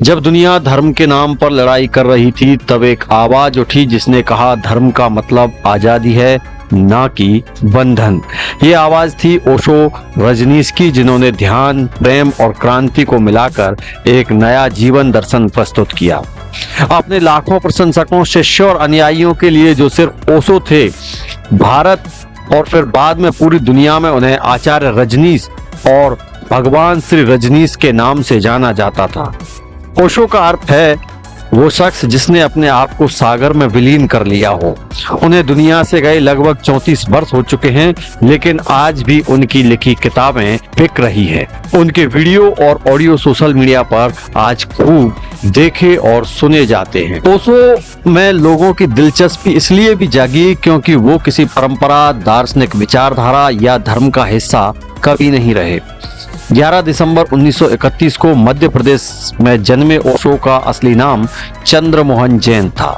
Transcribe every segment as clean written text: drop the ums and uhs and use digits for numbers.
जब दुनिया धर्म के नाम पर लड़ाई कर रही थी, तब एक आवाज उठी जिसने कहा धर्म का मतलब आजादी है, ना कि बंधन। ये आवाज थी ओशो रजनीश की, जिन्होंने ध्यान, प्रेम और क्रांति को मिलाकर एक नया जीवन दर्शन प्रस्तुत किया। अपने लाखों प्रशंसकों, शिष्यों और अनुयायियों के लिए जो सिर्फ ओशो थे, भारत और फिर बाद में पूरी दुनिया में उन्हें आचार्य रजनीश और भगवान श्री रजनीश के नाम से जाना जाता था। ओशो का अर्थ है वो शख्स जिसने अपने आप को सागर में विलीन कर लिया हो। उन्हें दुनिया से गए लगभग 34 वर्ष हो चुके हैं, लेकिन आज भी उनकी लिखी किताबें बिक रही हैं। उनके वीडियो और ऑडियो सोशल मीडिया पर आज खूब देखे और सुने जाते हैं। ओशो में लोगों की दिलचस्पी इसलिए भी जागी क्योंकि वो किसी परंपरा, दार्शनिक विचारधारा या धर्म का हिस्सा कभी नहीं रहे। 11 दिसंबर 1931 को मध्य प्रदेश में जन्मे ओशो का असली नाम चंद्रमोहन जैन था।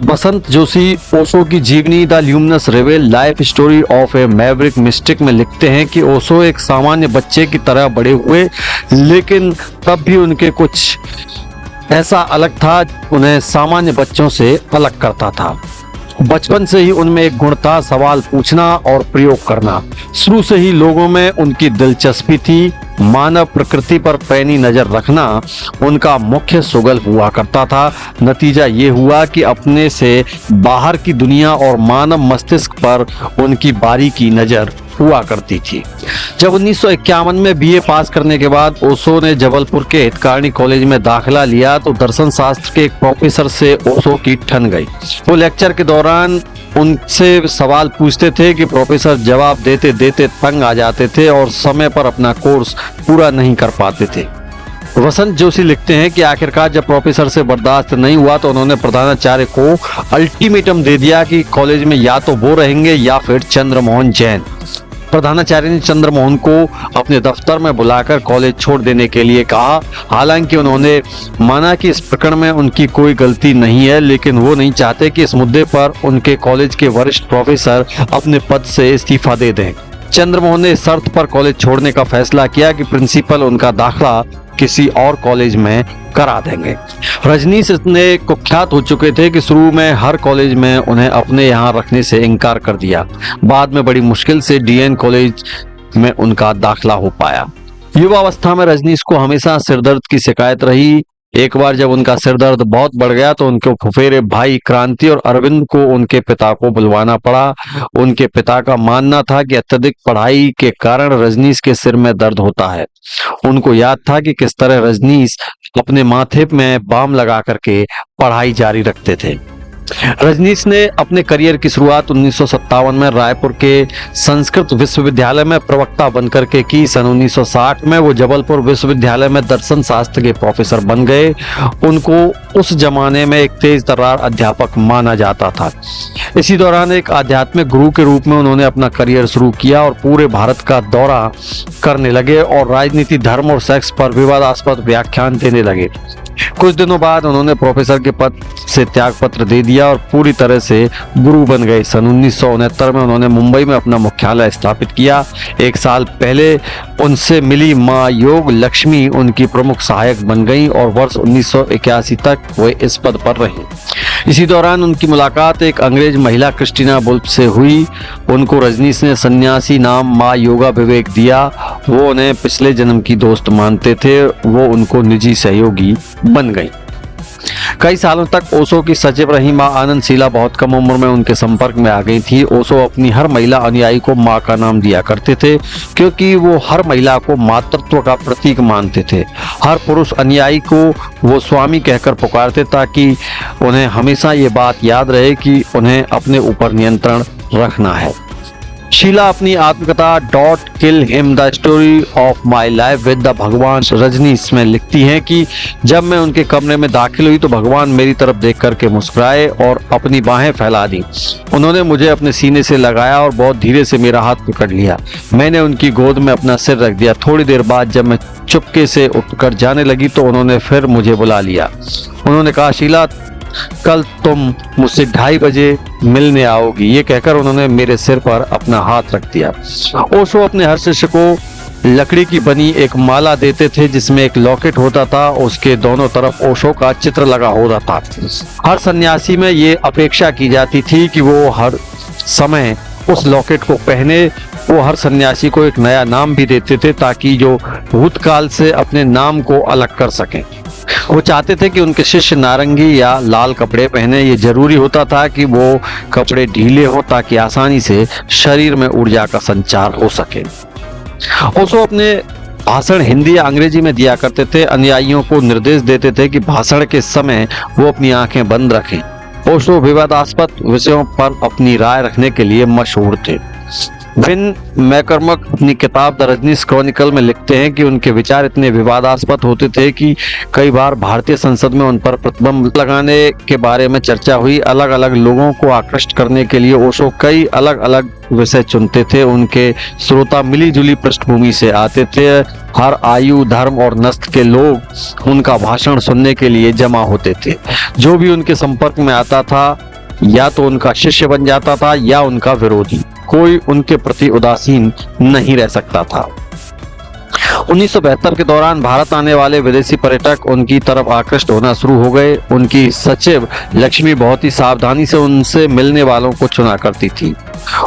बसंत जोशी ओशो की जीवनी the luminous रेवेल life story of A Maverick mistake में लिखते हैं कि ओशो एक सामान्य बच्चे की तरह बड़े हुए, लेकिन तब भी उनके कुछ ऐसा अलग था, उन्हें सामान्य बच्चों से अलग करता था। बचपन से ही उनमें एक गुण था, सवाल पूछना और प्रयोग करना। शुरू से ही लोगों में उनकी दिलचस्पी थी। मानव प्रकृति पर पैनी नजर रखना उनका मुख्य शुगल हुआ करता था। नतीजा ये हुआ कि अपने से बाहर की दुनिया और मानव मस्तिष्क पर उनकी बारीकी नजर हुआ करती थी। जब 1951 में बीए पास करने के बाद ओशो ने जबलपुर के हितकारिणी कॉलेज में दाखिला लिया तो दर्शन शास्त्र के एक प्रोफेसर से ओशो की ठन गई। वो लेक्चर के दौरान उनसे सवाल पूछते थे कि प्रोफेसर जवाब देते देते तंग आ जाते थे और समय पर अपना कोर्स पूरा नहीं कर पाते थे। वसंत जोशी लिखते हैं कि आखिरकार जब प्रोफेसर से बर्दाश्त नहीं हुआ तो उन्होंने प्रधानाचार्य को अल्टीमेटम दे दिया कि कॉलेज में या तो वो रहेंगे या फिर चंद्रमोहन जैन। प्रधानाचार्य ने चंद्रमोहन को अपने दफ्तर में बुलाकर कॉलेज छोड़ देने के लिए कहा। हालांकि उन्होंने माना कि इस प्रकरण में उनकी कोई गलती नहीं है, लेकिन वो नहीं चाहते कि इस मुद्दे पर उनके कॉलेज के वरिष्ठ प्रोफेसर अपने पद से इस्तीफा दे दें। चंद्रमोहन ने इस शर्त पर कॉलेज छोड़ने का फैसला किया कि प्रिंसिपल उनका दाखिला किसी और कॉलेज में करा देंगे। रजनीश इतने कुख्यात हो चुके थे कि शुरू में हर कॉलेज में उन्हें अपने यहाँ रखने से इनकार कर दिया। बाद में बड़ी मुश्किल से डीएन कॉलेज में उनका दाखिला हो पाया। युवावस्था में रजनीश को हमेशा सिरदर्द की शिकायत रही। एक बार जब उनका सिरदर्द बहुत बढ़ गया तो उनके फुफेरे भाई क्रांति और अरविंद को उनके पिता को बुलवाना पड़ा। उनके पिता का मानना था कि अत्यधिक पढ़ाई के कारण रजनीश के सिर में दर्द होता है। उनको याद था कि किस तरह रजनीश अपने माथे में बाम लगा करके पढ़ाई जारी रखते थे। रजनीश ने अपने करियर की शुरुआत 1957 में रायपुर के संस्कृत विश्वविद्यालय में प्रवक्ता बनकर के की। सन 1960 में वो जबलपुर विश्वविद्यालय में दर्शन शास्त्र के प्रोफेसर बन गए। उनको उस जमाने में एक तेज तर्रार अध्यापक माना जाता था। इसी दौरान एक आध्यात्मिक गुरु के रूप में उन्होंने अपना करियर शुरू किया और पूरे भारत का दौरा करने लगे और राजनीति, धर्म और सेक्स पर विवादास्पद व्याख्यान देने लगे। कुछ दिनों बाद उन्होंने प्रोफेसर के पद से त्याग पत्र दे दिया और पूरी तरह से गुरु बन गए। सन 1969 में उन्होंने मुंबई में अपना मुख्यालय स्थापित किया। एक साल पहले उनसे मिली मां योग लक्ष्मी उनकी प्रमुख सहायक बन गई और वर्ष 1981 तक वे इस पद पर रहीं। इसी दौरान उनकी मुलाकात एक अंग्रेज महिला क्रिस्टीना वुल्फ से हुई। उनको रजनीश ने सन्यासी नाम मां योगा विवेक दिया। वो उन्हें पिछले जन्म की दोस्त मानते थे। वो उनको निजी सहयोगी बन गई। कई सालों तक ओशो की सचिव रही मां आनंदशीला बहुत कम उम्र में उनके संपर्क में आ गई थी। ओशो अपनी हर महिला अनुयायी को मां का नाम दिया करते थे क्योंकि वो हर महिला को मातृत्व का प्रतीक मानते थे। हर पुरुष अनुयायी को वो स्वामी कहकर पुकारते ताकि उन्हें हमेशा ये बात याद रहे कि उन्हें अपने ऊपर नियंत्रण रखना है। शीला अपनी आत्मकथा dot kill him the story of my life with the भगवान रजनीश में लिखती हैं कि जब मैं उनके कमरे में दाखिल हुई तो भगवान मेरी तरफ देख करके मुस्कुराए और अपनी बाहें फैला दी। उन्होंने मुझे अपने सीने से लगाया और बहुत धीरे से मेरा हाथ पकड़ लिया। मैंने उनकी गोद में अपना सिर रख दिया। थोड़ी देर बाद जब मैं चुपके से उठकर जाने लगी तो उन्होंने फिर मुझे बुला लिया। उन्होंने कहा, शीला कल तुम मुझसे 2:30 बजे मिलने आओगी। ये कहकर उन्होंने मेरे सिर पर अपना हाथ रख दिया। ओशो अपने हर शिष्य को लकड़ी की बनी एक माला देते थे जिसमें एक लॉकेट होता था, उसके दोनों तरफ ओशो का चित्र लगा होता था। हर सन्यासी में ये अपेक्षा की जाती थी कि वो हर समय उस लॉकेट को पहने। वो हर सन्यासी को एक नया नाम भी देते थे ताकि जो भूतकाल से अपने नाम को अलग कर सकें। वो चाहते थे कि उनके शिष्य नारंगी या लाल कपड़े पहने। ये जरूरी होता था कि वो कपड़े ढीले हों ताकि आसानी से शरीर में ऊर्जा का संचार हो सके। ओशो अपने भाषण हिंदी या अंग्रेजी में दिया करते थे। अनुयायियों को निर्देश देते थे कि भाषण के समय वो अपनी आंखें बंद रखें। ओशो विवादास्पद विषयों पर अपनी राय रखने के लिए मशहूर थे। विन मैकर्मक अपनी किताब द रजनीश क्रॉनिकल में लिखते हैं कि उनके विचार इतने विवादास्पद होते थे कि कई बार भारतीय संसद में उन पर प्रतिबंध लगाने के बारे में चर्चा हुई। अलग अलग लोगों को आकृष्ट करने के लिए ओशो कई अलग अलग विषय चुनते थे। उनके श्रोता मिली जुली पृष्ठभूमि से आते थे। हर आयु, धर्म और नस्ल के लोग उनका भाषण सुनने के लिए जमा होते थे। जो भी उनके संपर्क में आता था या तो उनका शिष्य बन जाता था या उनका विरोधी। कोई उनके प्रति उदासीन नहीं रह सकता था। 1972 के दौरान भारत आने वाले विदेशी पर्यटक उनकी तरफ आकृष्ट होना शुरू हो गए। उनकी सचिव लक्ष्मी बहुत ही सावधानी से उनसे मिलने वालों को चुना करती थी।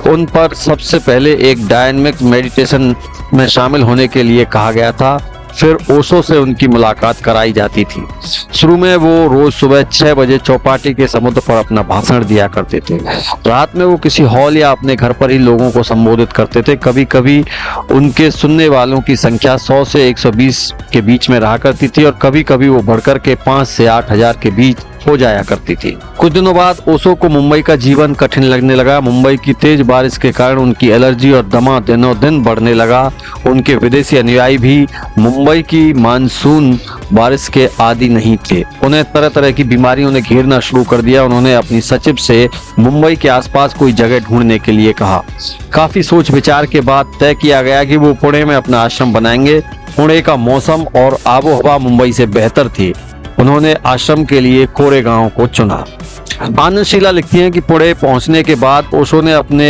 उन पर सबसे पहले एक डायनामिक मेडिटेशन में शामिल होने के लिए कहा गया था। फिर ओशो से उनकी मुलाकात कराई जाती थी। शुरू में वो रोज सुबह 6 बजे चौपाटी के समुद्र पर अपना भाषण दिया करते थे। रात में वो किसी हॉल या अपने घर पर ही लोगों को संबोधित करते थे। कभी कभी उनके सुनने वालों की संख्या 100 से 120 के बीच में रहा करती थी और कभी कभी वो बढ़कर के 5 से 8 हजार के बीच हो जाया करती थी। कुछ दिनों बाद ओशो को मुंबई का जीवन कठिन लगने लगा। मुंबई की तेज बारिश के कारण उनकी एलर्जी और दमा दिनों दिन बढ़ने लगा। उनके विदेशी अनुयायी भी मुंबई की मानसून बारिश के आदी नहीं थे। उन्हें तरह तरह की बीमारियों ने घेरना शुरू कर दिया। उन्होंने अपनी सचिव से मुंबई के आसपास कोई जगह ढूंढने के लिए कहा। काफी सोच विचार के बाद तय किया गया कि वो पुणे में अपना आश्रम बनाएंगे। पुणे का मौसम और आबो हवा मुंबई से बेहतर थी। उन्होंने आश्रम के लिए कोरेगांव को चुना। आनंद शीला लिखती हैं कि पुणे पहुंचने के बाद ओशो ने अपने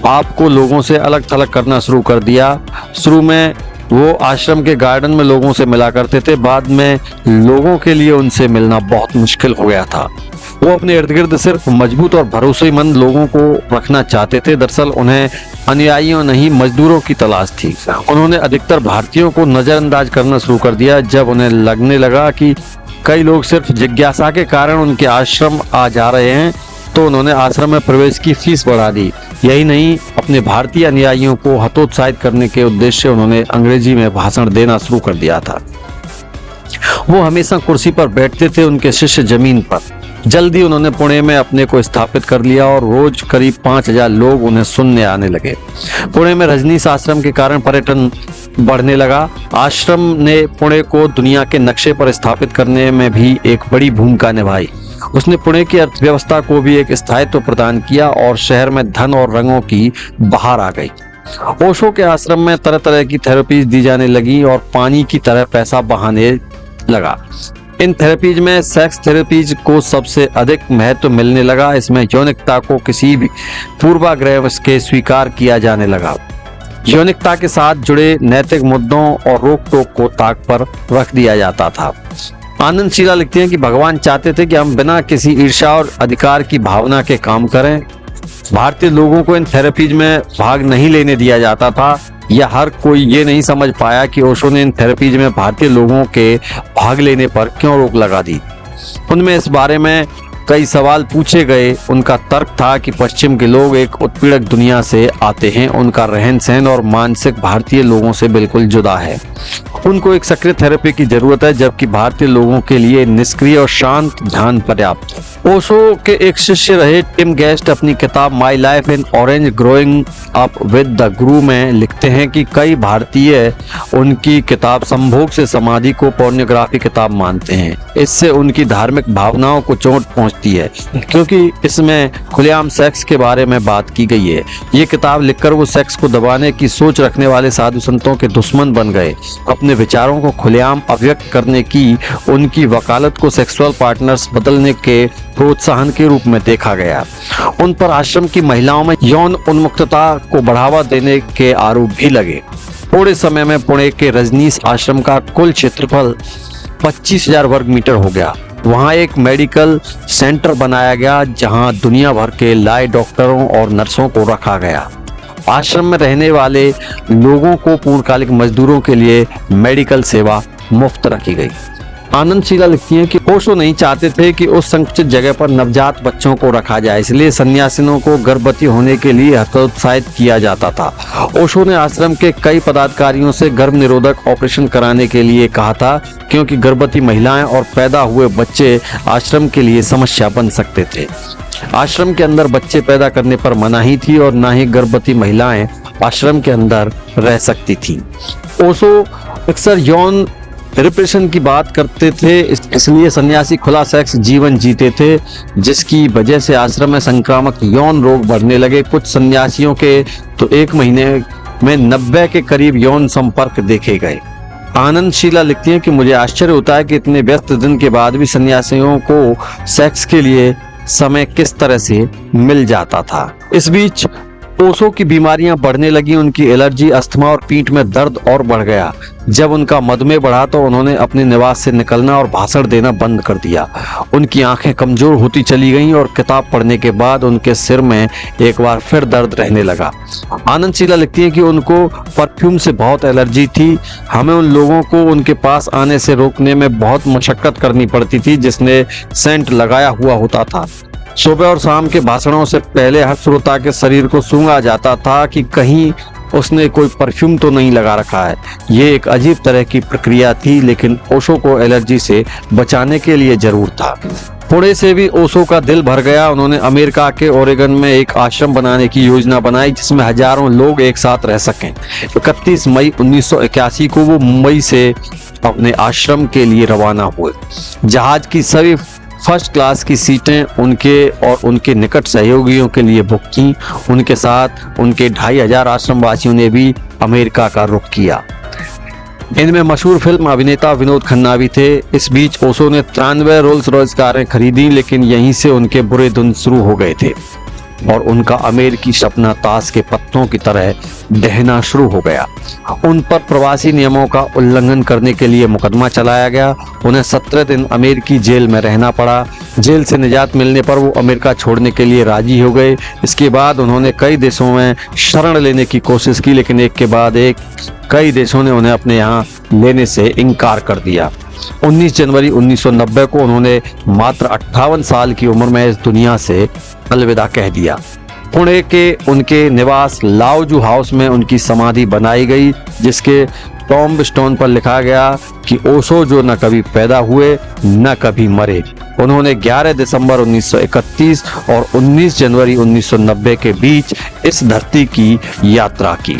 आप को लोगों से अलग थलग करना शुरू कर दिया। शुरू में वो आश्रम के गार्डन में लोगों से मिला करते थे। बाद में लोगों के लिए उनसे मिलना बहुत मुश्किल हो गया था। वो अपने इर्द गिर्द सिर्फ मजबूत और भरोसेमंद लोगों को रखना चाहते थे। दरअसल उन्हें अनुयायियों नहीं मजदूरों की तलाश थी। उन्होंने अधिकतर भारतीयों को नजरअंदाज करना शुरू कर दिया। जब उन्हें लगने लगा कि कई लोग सिर्फ जिज्ञासा के कारण उनके आश्रम आ जा रहे हैं तो उन्होंने आश्रम में प्रवेश की फीस बढ़ा दी। यही नहीं, अपने भारतीय अनुयायियों को हतोत्साहित करने के उद्देश्य से उन्होंने अंग्रेजी में भाषण देना शुरू कर दिया था। वो हमेशा कुर्सी पर बैठते थे, उनके शिष्य जमीन पर। जल्दी उन्होंने पुणे में अपने को स्थापित कर लिया और रोज करीब 5000 लोग उन्हें सुनने आने लगे। पुणे में रजनीश आश्रम के कारण पर्यटन बढ़ने लगा। आश्रम ने पुणे को दुनिया के नक्शे पर स्थापित करने में भी एक बड़ी भूमिका निभाई। उसने पुणे की अर्थव्यवस्था को भी एक स्थायित्व प्रदान किया और शहर में धन और रंगों की बहार आ गई। ओशो के आश्रम में तरह तरह की थेरेपीज दी जाने लगी और पानी की तरह पैसा बहाने लगा। इन थेरेपीज में सेक्स थेरेपीज को सबसे अधिक महत्व मिलने लगा। इसमें यौनिकता को किसी भी पूर्वाग्रह के स्वीकार किया जाने लगा। यौनिकता के साथ जुड़े नैतिक मुद्दों और रोक टोक को ताक पर रख दिया जाता था। आनंद शीला लिखते हैं कि भगवान चाहते थे कि हम बिना किसी ईर्ष्या और अधिकार की भावना के काम करें। भारतीय लोगों को इन थेरेपीज में भाग नहीं लेने दिया जाता था। या हर कोई ये नहीं समझ पाया कि ओशो ने इन थेरेपीज में भारतीय लोगों के भाग लेने पर क्यों रोक लगा दी। उनमें इस बारे में कई सवाल पूछे गए। उनका तर्क था कि पश्चिम के लोग एक उत्पीड़क दुनिया से आते हैं। उनका रहन सहन और मानसिक भारतीय लोगों से बिल्कुल जुदा है। उनको एक सक्रिय थेरेपी की जरूरत है, जबकि भारतीय लोगों के लिए निष्क्रिय और शांत ध्यान पर्याप्त है। ओशो के एक शिष्य रहे टिम गेस्ट अपनी किताब my life in orange growing up with the गुरु में लिखते हैं कि कई भारतीय उनकी किताब संभोग से समाधि को पोर्नोग्राफी किताब मानते हैं। इससे उनकी धार्मिक भावनाओं को चोट पहुंचती है क्योंकि इसमें खुलेआम सेक्स के बारे में बात की गई है। ये किताब लिखकर वो सेक्स को दबाने की सोच रखने वाले साधु संतों के दुश्मन बन गए। अपने विचारों को खुलेआम अभिव्यक्त करने की उनकी वकालत को सेक्सुअल पार्टनर्स बदलने के प्रोत्साहन के रूप में देखा गया। उन पर आश्रम की महिलाओं में यौन उन्मुक्तता को बढ़ावा देने के आरोप भी लगे। थोड़े समय में पुणे के रजनीश आश्रम का कुल क्षेत्रफल 25,000 वर्ग मीटर हो गया। वहां एक मेडिकल सेंटर बनाया गया जहां दुनिया भर के लाए डॉक्टरों और नर्सों को रखा गया। आश्रम में रहने वाले लोगों को पूर्णकालिक मजदूरों के लिए मेडिकल सेवा मुफ्त रखी गई। आनंद शीला लिखती हैं कि ओशो नहीं चाहते थे कि उस संकुचित जगह पर नवजात बच्चों को रखा जाए, इसलिए सन्यासिनों को गर्भवती होने के लिए हतोत्साहित किया जाता था। ओशो ने आश्रम के कई पदाधिकारियों से गर्भ निरोधक ऑपरेशन कराने के लिए कहा था, क्योंकि गर्भवती महिलाएं और पैदा हुए बच्चे आश्रम के लिए समस्या बन सकते थे। आश्रम के अंदर बच्चे पैदा करने पर मनाही थी और न ही गर्भवती महिलाएं आश्रम के अंदर रह सकती थी। ओशो अक्सर यौन रिप्रेशन की बात करते थे, इसलिए सन्यासी खुला सेक्स जीवन जीते थे, जिसकी वजह से आश्रम में संक्रामक यौन रोग बढ़ने लगे। कुछ सन्यासियों के तो एक महीने में 90 के करीब यौन संपर्क देखे गए। आनंद शीला लिखती हैं कि मुझे आश्चर्य होता है कि इतने व्यस्त दिन के बाद भी सन्यासियों को सेक्स के लिए समय किस तरह से मिल जाता था। इस बीच ओशो की बीमारियां बढ़ने लगी। उनकी एलर्जी, अस्थमा और पीठ में दर्द और बढ़ गया। जब उनका मधुमेह बढ़ा तो उन्होंने अपने निवास से निकलना और भाषण देना बंद कर दिया। उनकी आंखें कमजोर होती चली गईं और किताब पढ़ने के बाद उनके सिर में एक बार फिर दर्द रहने लगा। आनंद शीला लिखती है कि उनको परफ्यूम से बहुत एलर्जी थी। हमें उन लोगों को उनके पास आने से रोकने में बहुत मशक्कत करनी पड़ती थी जिसने सेंट लगाया हुआ होता था। सुबह और शाम के भाषणों से पहले हर श्रोता के शरीर को सूंघा जाता था कि कहीं उसने कोई परफ्यूम तो नहीं लगा रखा है। ये एक अजीब तरह की प्रक्रिया थी, लेकिन ओशो को एलर्जी से बचाने के लिए जरूर था। पुणे से भी ओशो का दिल भर गया। उन्होंने अमेरिका के ओरेगन में एक आश्रम बनाने की योजना बनाई जिसमें हजारों लोग एक साथ रह सकें। 31 मई 1981 को वो मुंबई से अपने आश्रम के लिए रवाना हुए। जहाज की सभी फर्स्ट क्लास की सीटें उनके और उनके निकट सहयोगियों के लिए बुक की। उनके साथ उनके 2,500 आश्रम वासियों ने भी अमेरिका का रुख किया। इनमें मशहूर फिल्म अभिनेता विनोद खन्ना भी थे। इस बीच ओशो ने 93 रोल्स रॉयस कारें खरीदी, लेकिन यहीं से उनके बुरे दिन शुरू हो गए थे और उनका अमेरिकी सपना ताश के पत्तों की तरह ढहना शुरू हो गया। उन पर प्रवासी नियमों का उल्लंघन करने के लिए मुकदमा चलाया गया। उन्हें 17 दिन अमेरिकी जेल में रहना पड़ा। जेल से निजात मिलने पर वो अमेरिका छोड़ने के लिए राजी हो गए। इसके बाद उन्होंने कई देशों में शरण लेने की कोशिश की, लेकिन एक के बाद एक कई देशों ने उन्हें अपने यहाँ लेने से इनकार कर दिया। 19 जनवरी 1990 को उन्होंने मात्र 58 साल की उम्र में इस दुनिया से अलविदा कह दिया। पुणे के उनके निवास लाओजू हाउस में उनकी समाधि बनाई गई, जिसके टॉम्ब स्टोन पर लिखा गया कि ओशो जो न कभी पैदा हुए न कभी मरे। उन्होंने 11 दिसंबर 1931 और 19 जनवरी 1990 के बीच इस धरती की यात्रा की।